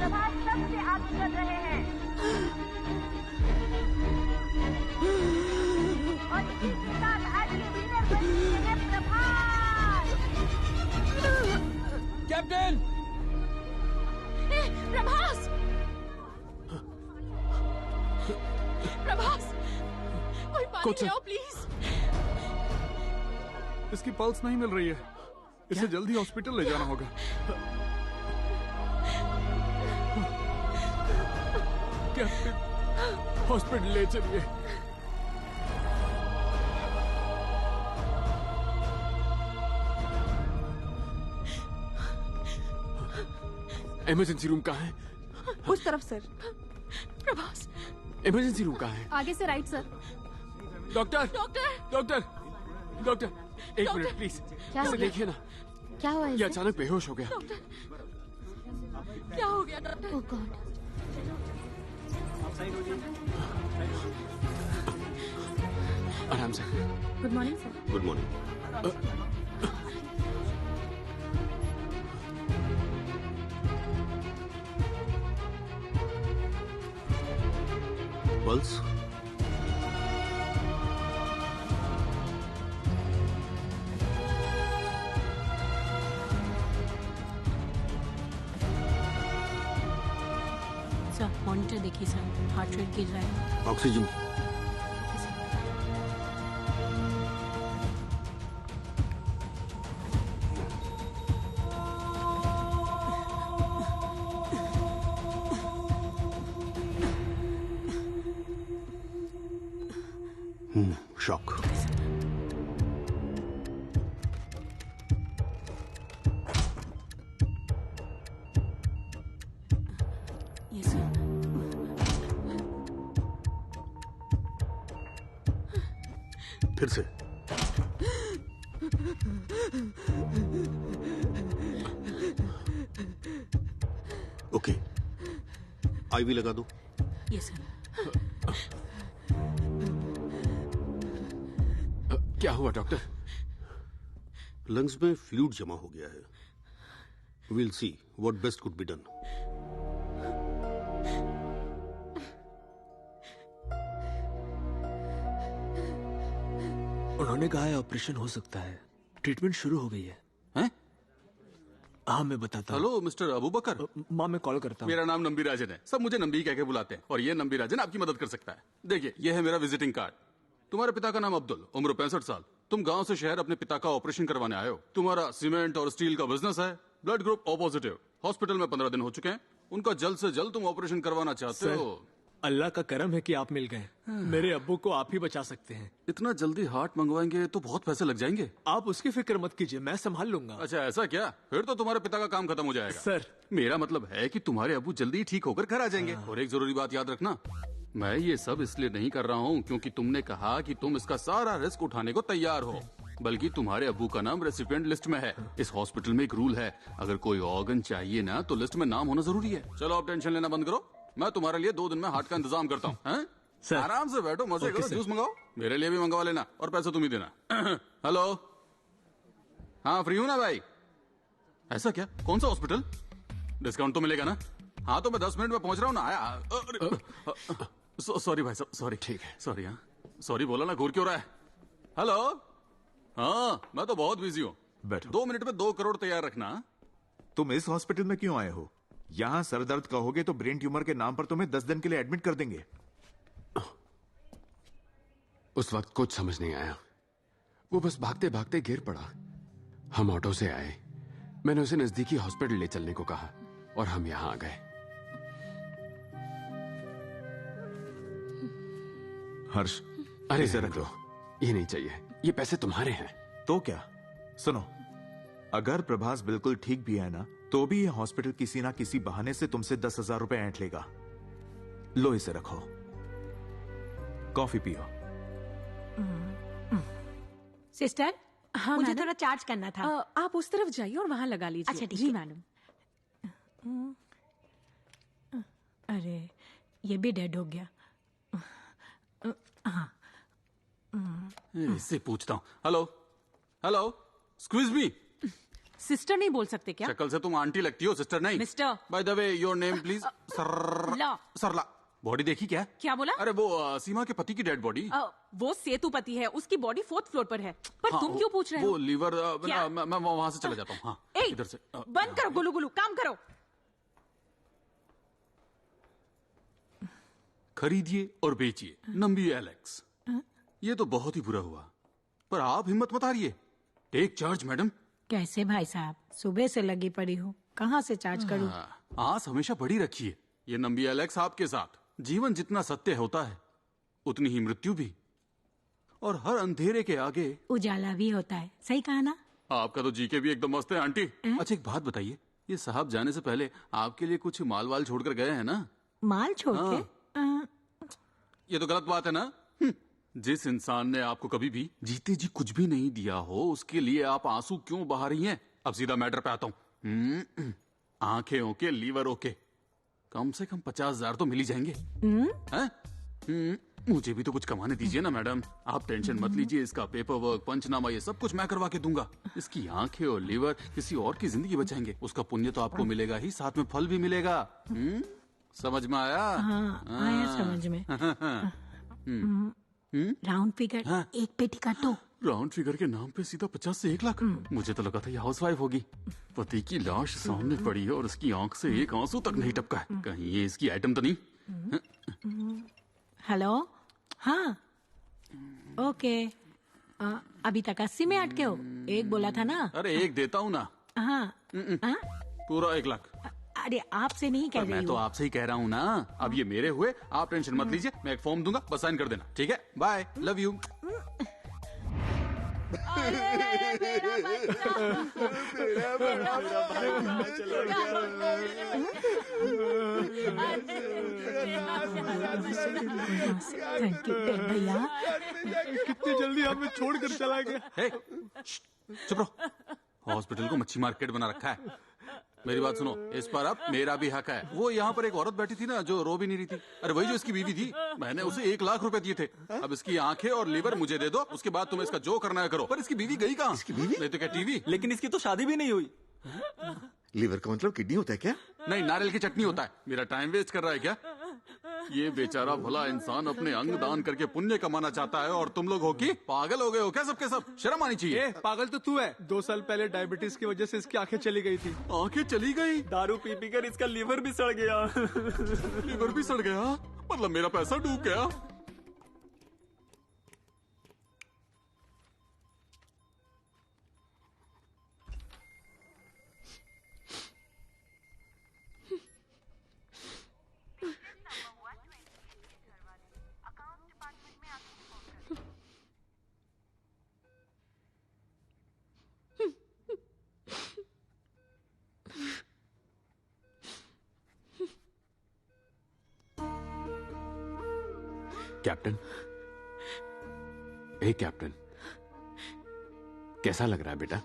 प्रभास सबसे आगे चल रहे हैं और इसी के साथ आज के विनर बन चुके हैं प्रभास। कैप्टन! प्रभास! प्रभास! कोई पानी ले आओ प्लीज। इसकी पल्स नहीं मिल रही है, इसे जल्दी हॉस्पिटल ले जाना होगा। कैप्टन, हॉस्पिटल ले चलिए। इमरजेंसी रूम कहाँ है? उस तरफ सर। प्रभास! इमरजेंसी रूम कहाँ है? आगे से right sir. Doctor! Doctor! Doctor! Doctor! एक मिनट प्लीज, क्या इसे देखिए ना, क्या हुआ ये इसे? अचानक बेहोश हो गया। क्या हो गया डॉक्टर? ओह गॉड। आराम से। Good morning sir. Good morning. Pulse sir monitor देखिए सर, हार्ट रेट गिर रहा है। Oxygen shock. Yes sir. फिर से ओके, आईवी लगा दो। Yes sir. क्या हुआ डॉक्टर? लंग्स में फ्लूइड जमा हो गया है। Will see what best could be done. उन्होंने कहा है ऑपरेशन हो सकता है, ट्रीटमेंट शुरू हो गई है। हैं? हाँ मैं बताता हूँ। हेलो मिस्टर अबू बकर। माँ मैं कॉल करता हूँ। मेरा नाम नंबी राजन है, सब मुझे नंबी कह के बुलाते हैं और ये नंबी राजन आपकी मदद कर सकता है। देखिए ये है मेरा विजिटिंग कार्ड। तुम्हारे पिता का नाम अब्दुल, उम्र 65 साल। तुम गांव से शहर अपने पिता का ऑपरेशन करवाने आए हो। तुम्हारा सीमेंट और स्टील का बिजनेस है। Blood group O positive. Hospital में 15 दिन हो चुके हैं। उनका जल्द से जल्द तुम ऑपरेशन करवाना चाहते सर, हो। अल्लाह का करम है कि आप मिल गए। मेरे अब्बू को आप ही बचा सकते हैं। इतना जल्दी हार्ट मंगवाएंगे तो बहुत पैसे लग जाएंगे। आप उसकी फिक्र मत कीजिए, मैं संभाल लूंगा। अच्छा ऐसा क्या? फिर तो तुम्हारे पिता का काम खत्म हो जाएगा। सर मेरा मतलब है कि तुम्हारे अब्बू जल्दी ही ठीक होकर घर आ जाएंगे। और एक जरूरी बात याद रखना, मैं ये सब इसलिए नहीं कर रहा हूँ क्योंकि तुमने कहा कि तुम इसका सारा रिस्क उठाने को तैयार हो, बल्कि तुम्हारे अब्बू का नाम रेसिपिएंट लिस्ट में है। इस हॉस्पिटल में एक रूल है, अगर कोई ऑर्गन चाहिए ना तो लिस्ट में नाम होना जरूरी है। चलो आप टेंशन लेना बंद करो, मैं तुम्हारे लिए 2 दिन में हार्ट का इंतजाम करता हूँ। सर। आराम से बैठो, मजे करो, जूस मंगाओ, मेरे लिए भी मंगवा लेना और पैसे तुम ही देना। हेलो, हाँ फ्री हूँ ना भाई? ऐसा क्या? कौन सा हॉस्पिटल? डिस्काउंट तो मिलेगा ना? हाँ तो मैं 10 मिनट में पहुंच रहा हूँ ना। आया सॉरी भाई साहब, सॉरी। ठीक है। सॉरी। हाँ सॉरी बोला ना, घूर क्यों रहा है? हेलो, हाँ मैं तो बहुत बिजी हूँ। बैठो। 2 मिनट में 2 करोड़ तैयार रखना। तुम इस हॉस्पिटल में क्यों आए हो? यहाँ सर दर्द कहोगे तो ब्रेन ट्यूमर के नाम पर तुम्हें 10 दिन के लिए एडमिट कर देंगे। उस वक्त कुछ समझ नहीं आया, वो बस भागते भागते गिर पड़ा। हम ऑटो से आए, मैंने उसे नजदीकी हॉस्पिटल ले चलने को कहा और हम यहाँ आ गए। हर्ष, अरे इसे रहने रख दो, दो। ये नहीं चाहिए, ये पैसे तुम्हारे हैं। तो क्या? सुनो, अगर प्रभास बिल्कुल ठीक भी है ना, तो भी ये हॉस्पिटल किसी ना किसी बहाने से तुमसे 10,000 रुपए ऐंठ लेगा। लो इसे रखो, कॉफी पियो। सिस्टर, हाँ मुझे मैडम? थोड़ा चार्ज करना था। आप उस तरफ जाइए और वहां लगा लीजिए। अच्छा, ठीक जी है। मैडम। अरे ये भी डेड हो गया। हाँ इससे पूछता हूँ। हेलो हेलो, स्क्वीज मी। सिस्टर नहीं बोल सकते क्या? शक्ल से तुम आंटी लगती हो, सिस्टर नहीं। Mister. By the way, your name please. Sarla. Body देखी क्या? क्या बोला? अरे वो सीमा के पति की डेड बॉडी। वो सेतुपति है, उसकी बॉडी 4th फ्लोर पर है। पर तुम क्यों पूछ रहे हो? वो लीवर। क्या? मैं वहां से चला जाता हूँ। हाँ, ए, इधर से। बंद करो गुलू गुलू, काम करो। खरीदिए और बेचिए नंबी एलेक्स। ये तो बहुत ही बुरा हुआ, पर आप हिम्मत मत हारिए। Take charge madam. कैसे भाई साहब, सुबह से लगी पड़ी हूँ, कहाँ से चार्ज करूँ? आस हमेशा बड़ी रखिए। ये नंबी एलेक्स आपके साथ। जीवन जितना सत्य होता है उतनी ही मृत्यु भी, और हर अंधेरे के आगे उजाला भी होता है। सही कहा ना? आपका तो जीके भी एकदम मस्त है आंटी। अच्छा एक बात बताइए, ये साहब जाने से पहले आपके लिए कुछ माल वाल छोड़कर गए हैं ना? माल छोड़ के? ये तो गलत बात है ना। जिस इंसान ने आपको कभी भी जीते जी कुछ भी नहीं दिया हो, उसके लिए आप आंसू क्यों बहा रही हैं? अब सीधा मैटर पे आता हूँ। आंखें ओके, लीवर ओके, कम से कम 50,000 तो मिल ही जाएंगे। मुझे भी तो कुछ कमाने दीजिए ना मैडम। आप टेंशन मत लीजिए, इसका पेपर वर्क, पंचनामा, ये सब कुछ मैं करवा के दूंगा। इसकी आंखें और लीवर किसी और की जिंदगी बचाएंगे। उसका पुण्य तो आपको मिलेगा ही, साथ में फल भी मिलेगा। समझ में आया? हाँ, आया समझ में। राउंड फिगर, एक पेटी काटो। राउंड फिगर के नाम पे सीधा 50 से 1 लाख। मुझे तो लगा था ये हाउसवाइफ होगी। पति की लाश सामने पड़ी है और उसकी आंख से एक आंसू तक नहीं टपका है। कहीं ये इसकी आइटम तो नहीं? हेलो। हाँ, ओके। अभी तक 80 में अटके हो? एक बोला था ना? अरे एक देता हूँ ना। हाँ। पूरा 1 लाख। अरे आपसे नहीं कह रही मैं तो हूँ। आपसे ही कह रहा हूँ ना। अब ये मेरे हुए, आप टेंशन मत लीजिए। मैं एक फॉर्म दूंगा, बस साइन कर देना। ठीक है, bye, love you. Thank you भैया। कितनी जल्दी हमें छोड़कर चला गया। चुप रहो। हॉस्पिटल को मच्छी मार्केट बना रखा है। मेरी बात सुनो, इस पर अब मेरा भी हक है। वो यहाँ पर एक औरत बैठी थी ना, जो रो भी नहीं रही थी। अरे वही जो इसकी बीवी थी। मैंने उसे 1 लाख रुपए दिए थे। अब इसकी आंखें और लीवर मुझे दे दो, उसके बाद तुम्हें इसका जो करना है करो। पर इसकी बीवी गई कहाँ? इसकी बीवी नहीं तो क्या टीवी? लेकिन इसकी तो शादी भी नहीं हुई। लीवर का मतलब किडनी होता है क्या? नहीं, नारियल की चटनी होता है। मेरा टाइम वेस्ट कर रहा है क्या? ये बेचारा भला इंसान अपने अंग दान करके पुण्य कमाना चाहता है, और तुम लोग हो कि पागल हो गए हो क्या? सबके सब शर्म आनी चाहिए। पागल तो तू है। 2 साल पहले डायबिटीज की वजह से इसकी आंखें चली गई थी। आंखें चली गई? दारू पी पी कर इसका लीवर भी सड़ गया। लीवर भी सड़ गया? मतलब मेरा पैसा डूब गया? कैप्टन, ए कैप्टन, कैसा लग रहा है बेटा?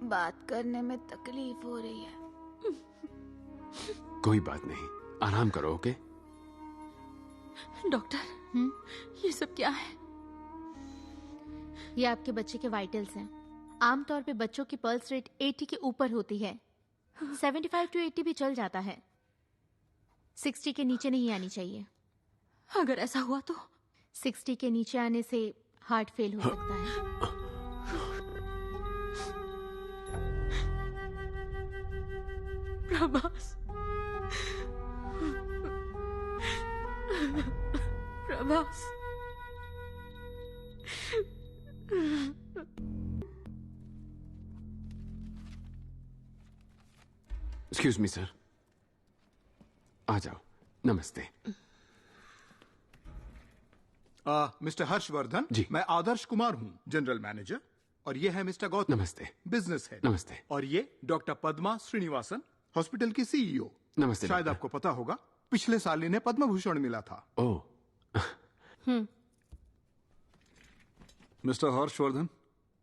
बात करने में तकलीफ हो रही है। कोई बात नहीं, आराम करो। ओके डॉक्टर, ये सब क्या है? ये आपके बच्चे के वाइटल्स हैं। आमतौर पे बच्चों की पल्स रेट 80 के ऊपर होती है। 75 to 80 भी चल जाता है। 60 के नीचे नहीं आनी चाहिए। अगर ऐसा हुआ तो? 60 के नीचे आने से हार्ट फेल हो सकता है। Prabhas, Prabhas, excuse me sir, आ जाओ। नमस्ते। मिस्टर हर्षवर्धन जी। मैं आदर्श कुमार हूँ, जनरल मैनेजर। और ये है मिस्टर गौतम, नमस्ते। बिजनेस है। नमस्ते। और ये डॉक्टर पद्मा श्रीनिवासन, हॉस्पिटल की सीईओ। नमस्ते। शायद डॉक्टर। आपको पता होगा, पिछले साल इन्हें पद्म भूषण मिला था। ओह, मिस्टर हर्षवर्धन,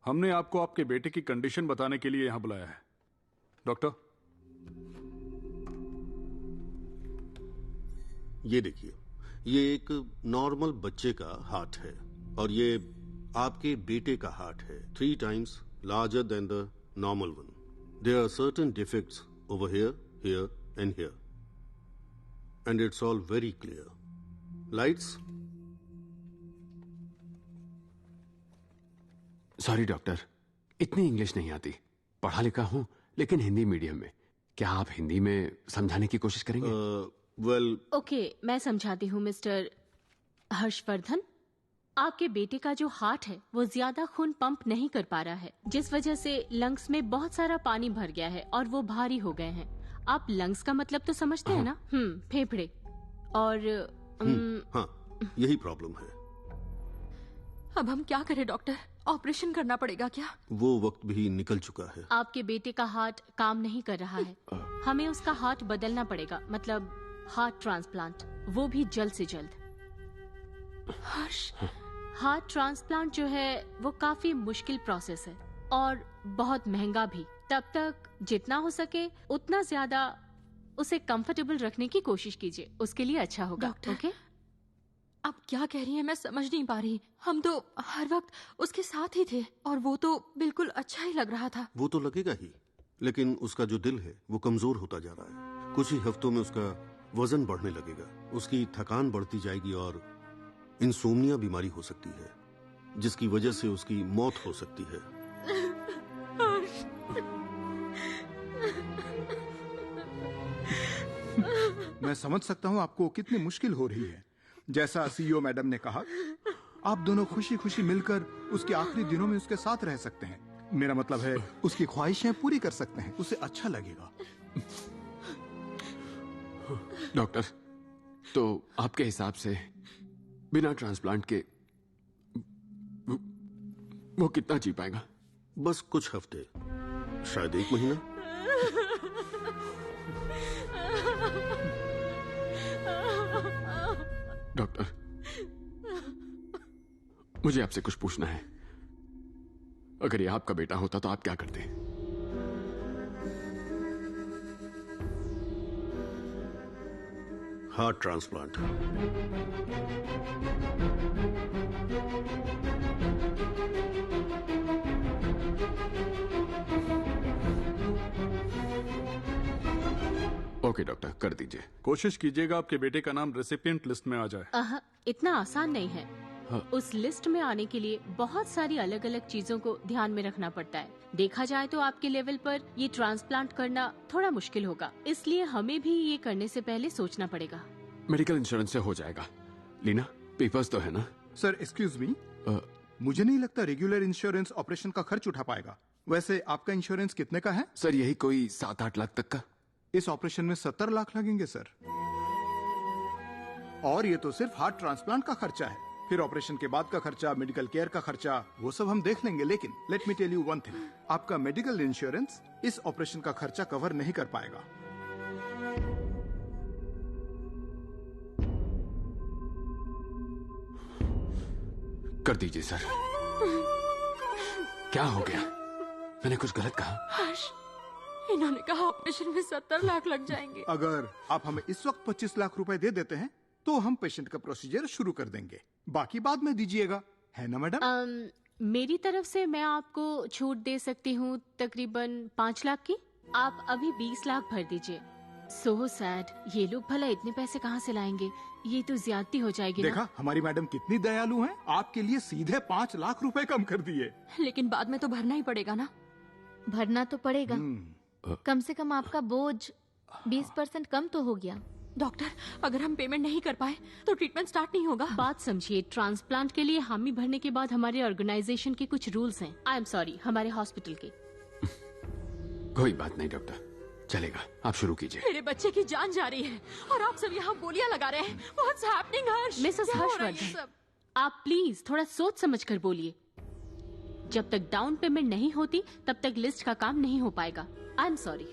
हमने आपको आपके बेटे की कंडीशन बताने के लिए यहाँ बुलाया है। डॉक्टर, ये देखिए, ये एक नॉर्मल बच्चे का हार्ट है, और ये आपके बेटे का हार्ट है। 3 times larger than the normal one. There are certain defects over here, here, and here. And it's all very clear. Lights? Sorry doctor, इतनी इंग्लिश नहीं आती। पढ़ा लिखा हूं, लेकिन हिंदी मीडियम में। क्या आप हिंदी में समझाने की कोशिश करेंगे? ओके, मैं समझाती हूँ मिस्टर हर्षवर्धन। आपके बेटे का जो हार्ट है वो ज्यादा खून पंप नहीं कर पा रहा है, जिस वजह से लंग्स में बहुत सारा पानी भर गया है और वो भारी हो गए हैं। आप लंग्स का मतलब तो समझते हैं ना? फेफड़े। और हाँ, यही प्रॉब्लम है। अब हम क्या करें डॉक्टर? ऑपरेशन करना पड़ेगा क्या? वो वक्त भी निकल चुका है। आपके बेटे का हार्ट काम नहीं कर रहा है। हमें उसका हार्ट बदलना पड़ेगा, मतलब हार्ट ट्रांसप्लांट, वो भी जल्द से जल्द। हर्ष, हार्ट ट्रांसप्लांट जो है वो काफी मुश्किल प्रोसेस है और बहुत महंगा भी। तब तक जितना हो सके उतना ज्यादा उसे कंफर्टेबल रखने की कोशिश कीजिए, उसके लिए अच्छा होगा। Doctor, okay? आप क्या कह रही हैं मैं समझ नहीं पा रही। हम तो हर वक्त उसके साथ ही थे और वो तो बिल्कुल अच्छा ही लग रहा था। वो तो लगेगा ही, लेकिन उसका जो दिल है वो कमजोर होता जा रहा है। कुछ ही हफ्तों में उसका वजन बढ़ने लगेगा, उसकी थकान बढ़ती जाएगी और इंसोम्निया बीमारी हो सकती है, जिसकी वजह से उसकी मौत हो सकती है। मैं समझ सकता हूँ आपको कितनी मुश्किल हो रही है। जैसा सीईओ मैडम ने कहा, आप दोनों खुशी खुशी मिलकर उसके आखिरी दिनों में उसके साथ रह सकते हैं। मेरा मतलब है उसकी ख्वाहिशें पूरी कर सकते हैं, उसे अच्छा लगेगा। डॉक्टर, तो आपके हिसाब से बिना ट्रांसप्लांट के वो कितना जी पाएगा? बस कुछ हफ्ते, शायद 1 महीना। डॉक्टर, मुझे आपसे कुछ पूछना है। अगर ये आपका बेटा होता तो आप क्या करते? Heart transplant. ओके डॉक्टर, कर दीजिए। कोशिश कीजिएगा आपके बेटे का नाम रेसिपिएंट लिस्ट में आ जाए। इतना आसान नहीं है। उस लिस्ट में आने के लिए बहुत सारी अलग अलग चीजों को ध्यान में रखना पड़ता है। देखा जाए तो आपके लेवल पर ये ट्रांसप्लांट करना थोड़ा मुश्किल होगा, इसलिए हमें भी ये करने से पहले सोचना पड़ेगा। मेडिकल इंश्योरेंस से हो जाएगा। लीना, पेपर्स तो है ना? सर एक्सक्यूज मी, मुझे नहीं लगता रेगुलर इंश्योरेंस ऑपरेशन का खर्च उठा पाएगा। वैसे आपका इंश्योरेंस कितने का है? सर यही कोई 7-8 लाख तक का। इस ऑपरेशन में 70 लाख लगेंगे सर। और ये तो सिर्फ हार्ट ट्रांसप्लांट का खर्चा है। फिर ऑपरेशन के बाद का खर्चा, मेडिकल केयर का खर्चा, वो सब हम देख लेंगे। लेकिन let me tell you one thing, आपका मेडिकल इंश्योरेंस इस ऑपरेशन का खर्चा कवर नहीं कर पाएगा। कर दीजिए सर। क्या हो गया? मैंने कुछ गलत कहा? हर्ष, इन्होंने कहा ऑपरेशन में 70 लाख लग जाएंगे। अगर आप हमें इस वक्त 25 लाख रुपए दे देते हैं तो हम पेशेंट का प्रोसीजर शुरू कर देंगे, बाकी बाद में दीजिएगा, है ना मैडम? मेरी तरफ से मैं आपको छूट दे सकती हूँ तकरीबन 5 लाख की। आप अभी 20 लाख भर दीजिए। सो सैड, ये लोग भला इतने पैसे कहाँ से लाएंगे? ये तो ज्यादती हो जाएगी ना। देखा हमारी मैडम कितनी दयालु हैं, आपके लिए सीधे 5 लाख रुपए कम कर दिए। लेकिन बाद में तो भरना ही पड़ेगा ना। भरना तो पड़ेगा, कम से कम आपका बोझ 20% कम तो हो गया। डॉक्टर, अगर हम पेमेंट नहीं कर पाए तो ट्रीटमेंट स्टार्ट नहीं होगा। बात समझिए, ट्रांसप्लांट के लिए हामी भरने के बाद हमारे ऑर्गेनाइजेशन के कुछ रूल्स हैं। आई एम सॉरी, हमारे हॉस्पिटल के। कोई बात नहीं डॉक्टर, चलेगा, आप शुरू कीजिए। मेरे बच्चे की जान जा रही है और आप सब यहाँ बोलियां लगा रहे हैं। What's happening, हर्ष? मिसेस हर्षवर्धन, आप प्लीज थोड़ा सोच समझ कर बोलिए। जब तक डाउन पेमेंट नहीं होती तब तक लिस्ट का काम नहीं हो पाएगा। I am sorry.